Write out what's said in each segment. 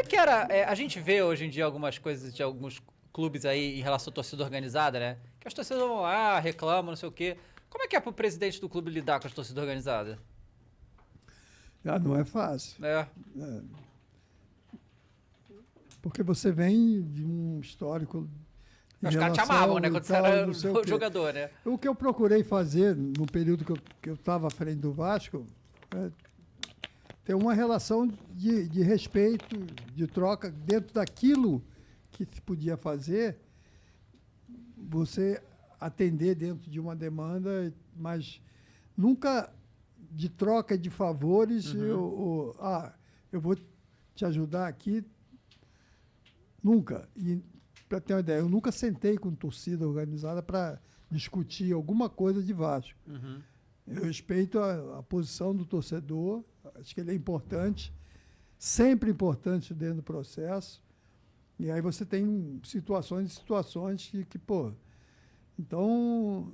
que era, a gente vê hoje em dia algumas coisas de alguns clubes aí em relação à torcida organizada, né? Que as torcidas vão lá, reclamam, não sei o quê. Como é que é pro presidente do clube lidar com a torcida organizada? Ah, não é fácil. É. Porque você vem de um histórico. Os caras te amavam, né? Quando você era jogador, né? O que eu procurei fazer no período que eu estava à frente do Vasco é ter uma relação de respeito, de troca, dentro daquilo que se podia fazer, você atender dentro de uma demanda, mas nunca de troca de favores, eu vou te ajudar aqui, nunca. E, para ter uma ideia, eu nunca sentei com torcida organizada para discutir alguma coisa de Vasco. Eu respeito a posição do torcedor, acho que ele é importante, sempre importante dentro do processo. E aí você tem situações que pô... Então,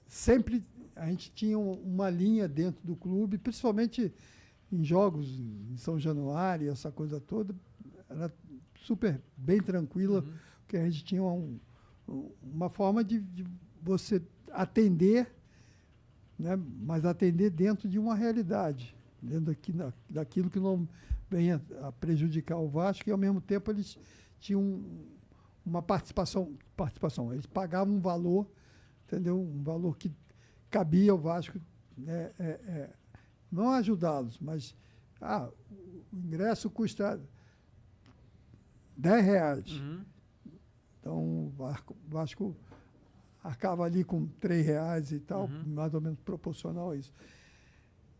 sempre a gente tinha uma linha dentro do clube, principalmente em jogos em São Januário, essa coisa toda, era super bem tranquila, porque a gente tinha uma forma de você atender, né, mas atender dentro de uma realidade, dentro daquilo que não venha a prejudicar o Vasco, e ao mesmo tempo eles tinham uma participação, eles pagavam um valor, entendeu? Um valor que cabia ao Vasco, né, não ajudá-los, mas o ingresso custa R$10. Então o Vasco arcava ali com R$3 e tal, mais ou menos proporcional a isso.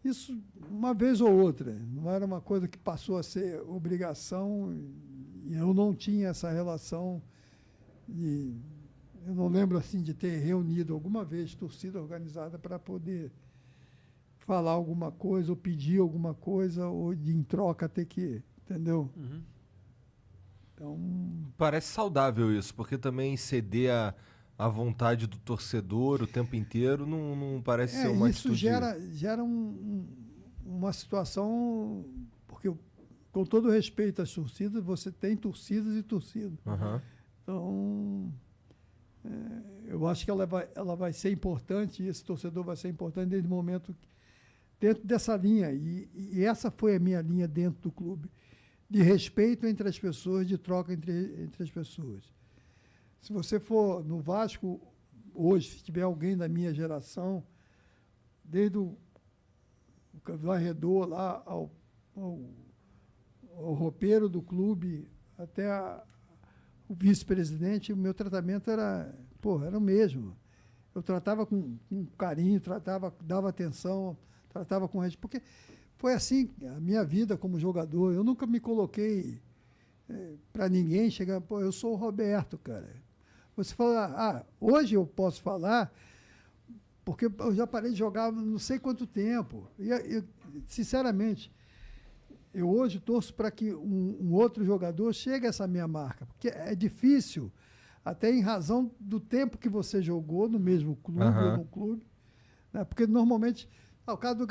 Isso uma vez ou outra, não era uma coisa que passou a ser obrigação, e eu não tinha essa relação, e eu não lembro assim de ter reunido alguma vez torcida organizada para poder falar alguma coisa, ou pedir alguma coisa, ou de em troca ter que, entendeu? Então, parece saudável isso, porque também ceder a vontade do torcedor o tempo inteiro não parece ser uma isso atitude... gera uma situação, porque com todo respeito às torcidas, você tem torcidas e torcidas. Então, eu acho que ela vai ser importante, e esse torcedor vai ser importante desde o momento, dentro dessa linha, e essa foi a minha linha dentro do clube, de respeito entre as pessoas, de troca entre as pessoas. Se você for no Vasco, hoje, se tiver alguém da minha geração, desde o varredor lá ao roupeiro do clube, até o vice-presidente, o meu tratamento era o mesmo. Eu tratava com carinho, dava atenção, tratava com respeito, porque foi assim a minha vida como jogador. Eu nunca me coloquei para ninguém chegar, eu sou o Roberto, cara. Você fala, hoje eu posso falar, porque eu já parei de jogar não sei quanto tempo. E sinceramente, eu hoje torço para que um outro jogador chegue a essa minha marca, porque é difícil, até em razão do tempo que você jogou no mesmo clube, ou no clube, né? Porque normalmente, o caso do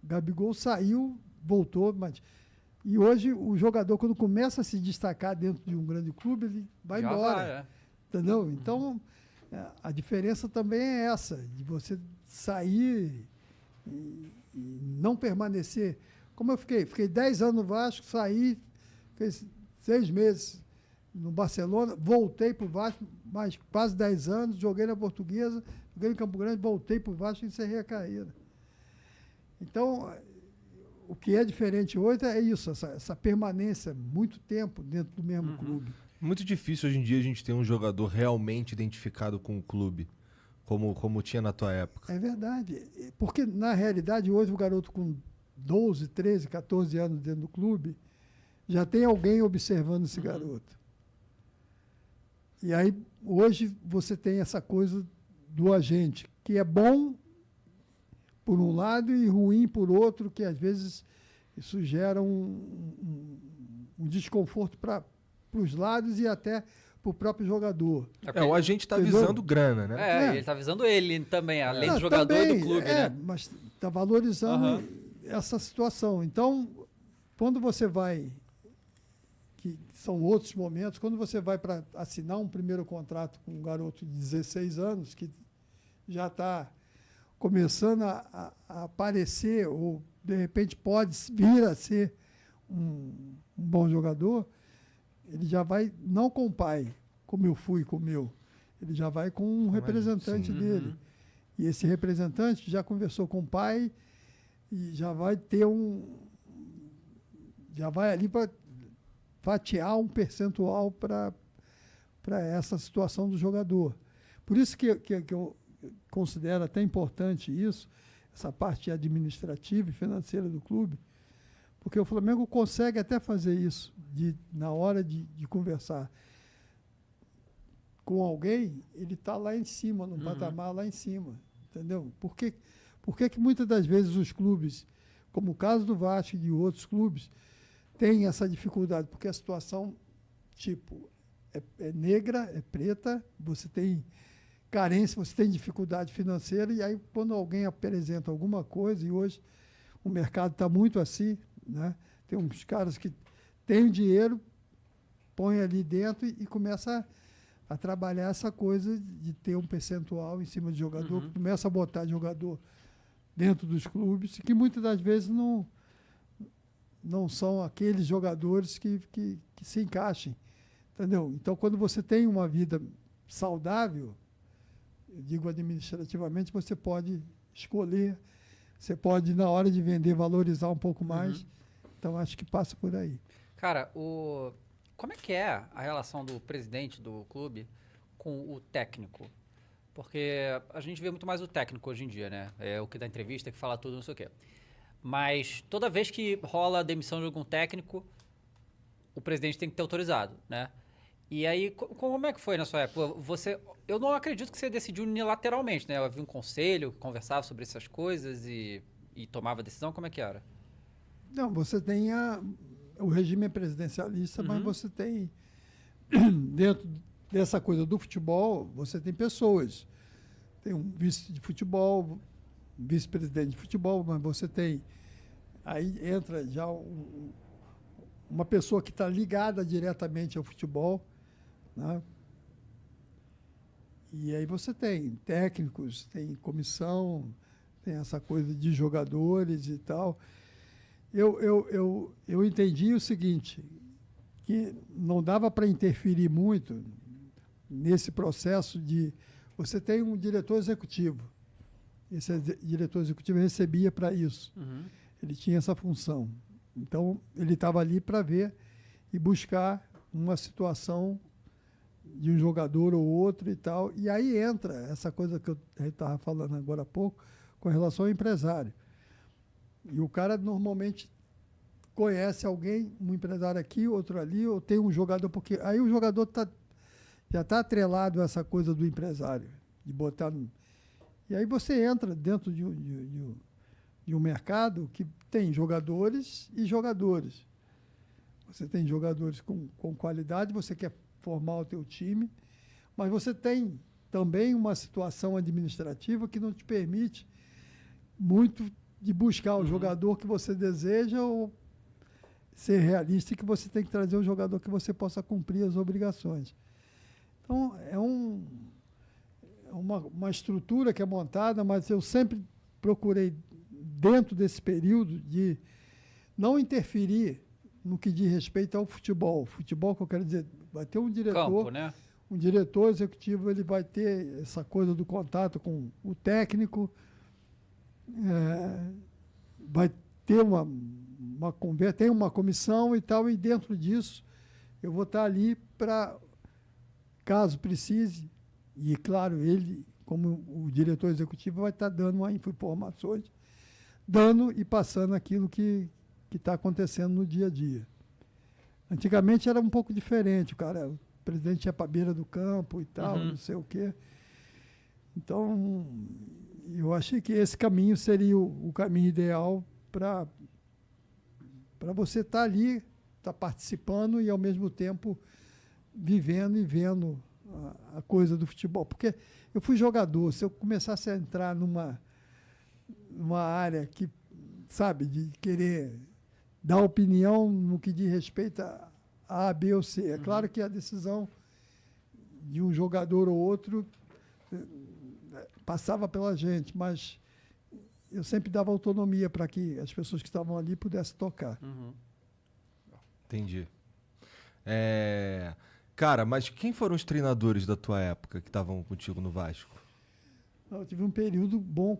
Gabigol saiu, voltou, e hoje o jogador, quando começa a se destacar dentro de um grande clube, ele vai Já embora. vai, Entendeu? Então, a diferença também é essa, de você sair e não permanecer. Como eu fiquei 10 anos no Vasco, saí, fiquei 6 meses no Barcelona, voltei para o Vasco, mais quase 10 anos, joguei na Portuguesa, joguei em Campo Grande, voltei para o Vasco e encerrei a carreira. Então, o que é diferente hoje é isso, essa permanência, muito tempo dentro do mesmo clube. Muito difícil hoje em dia a gente ter um jogador realmente identificado com o clube, como tinha na tua época. É verdade, porque na realidade hoje o garoto com 12, 13, 14 anos dentro do clube, já tem alguém observando esse garoto. E aí hoje você tem essa coisa do agente, que é bom por um lado e ruim por outro, que às vezes isso gera um desconforto para os lados e até para o próprio jogador. O agente está visando grana, né? Ele está visando ele também, além do jogador também, e do clube, né? Mas está valorizando essa situação. Então, quando você vai que são outros momentos. Quando você vai para assinar um primeiro contrato com um garoto de 16 anos, que já está começando a aparecer, ou de repente pode vir a ser um bom jogador, ele já vai, não com o pai, como eu fui com o meu, ele já vai com um representante dele. E esse representante já conversou com o pai e já vai ter já vai ali para fatiar um percentual para essa situação do jogador. Por isso que eu considero até importante isso, essa parte administrativa e financeira do clube, porque o Flamengo consegue até fazer isso, na hora de conversar com alguém, ele está lá em cima, num patamar lá em cima, entendeu? Por que que muitas das vezes os clubes, como o caso do Vasco e de outros clubes, têm essa dificuldade? Porque a situação, tipo, é negra, é preta, você tem carência, você tem dificuldade financeira, e aí quando alguém apresenta alguma coisa, e hoje o mercado está muito assim, né? Tem uns caras que têm o dinheiro, põe ali dentro e começa a trabalhar essa coisa de ter um percentual em cima de jogador, começa a botar jogador dentro dos clubes, que muitas das vezes não são aqueles jogadores que se encaixem, entendeu? Então, quando você tem uma vida saudável, eu digo administrativamente, você pode escolher, você pode, na hora de vender, valorizar um pouco mais. Então, acho que passa por aí. Cara, como é que é a relação do presidente do clube com o técnico? Porque a gente vê muito mais o técnico hoje em dia, né? É o que dá entrevista, que fala tudo, não sei o quê. Mas toda vez que rola a demissão de algum técnico, o presidente tem que ter autorizado, né? E aí, como é que foi na sua época? Eu não acredito que você decidiu unilateralmente, né? Havia um conselho que conversava sobre essas coisas e tomava decisão. Como é que era? Não, você tem o regime presidencialista, mas você tem, dentro dessa coisa do futebol, você tem pessoas. Tem um vice de futebol, um vice-presidente de futebol, mas você tem... Aí entra já uma pessoa que está ligada diretamente ao futebol, né? E aí você tem técnicos, tem comissão, tem essa coisa de jogadores e tal. Eu entendi o seguinte, que não dava para interferir muito nesse processo de... Você tem um diretor executivo. Esse diretor executivo recebia para isso. Ele tinha essa função. Então, ele estava ali para ver e buscar uma situação de um jogador ou outro e tal. E aí entra essa coisa que eu estava falando agora há pouco, com relação ao empresário. E o cara normalmente conhece alguém, um empresário aqui, outro ali, ou tem um jogador, porque aí o jogador já está atrelado a essa coisa do empresário, de botar... E aí você entra dentro de um mercado que tem jogadores e jogadores. Você tem jogadores com qualidade, você quer formar o teu time, mas você tem também uma situação administrativa que não te permite muito de buscar o jogador que você deseja ou ser realista, e que você tem que trazer um jogador que você possa cumprir as obrigações. Então, é uma estrutura que é montada, mas eu sempre procurei, dentro desse período, de não interferir no que diz respeito ao futebol. Futebol, que eu quero dizer, vai ter um diretor... Campo, né? Um diretor executivo, ele vai ter essa coisa do contato com o técnico, vai ter uma conversa, tem uma comissão e tal, e dentro disso eu vou estar ali para, caso precise, e claro, ele, como o diretor executivo, vai estar dando informações, dando e passando aquilo que está acontecendo no dia a dia. Antigamente era um pouco diferente, o presidente ia para a beira do campo e tal, não sei o quê. Então, eu achei que esse caminho seria o caminho ideal para você estar ali, estar participando e, ao mesmo tempo, vivendo e vendo a coisa do futebol. Porque eu fui jogador, se eu começasse a entrar numa área que, sabe, de querer dar opinião no que diz respeito A, B ou C. É claro que a decisão de um jogador ou outro passava pela gente, mas eu sempre dava autonomia para que as pessoas que estavam ali pudessem tocar. Entendi. Cara, mas quem foram os treinadores da tua época que estavam contigo no Vasco? Eu tive um período bom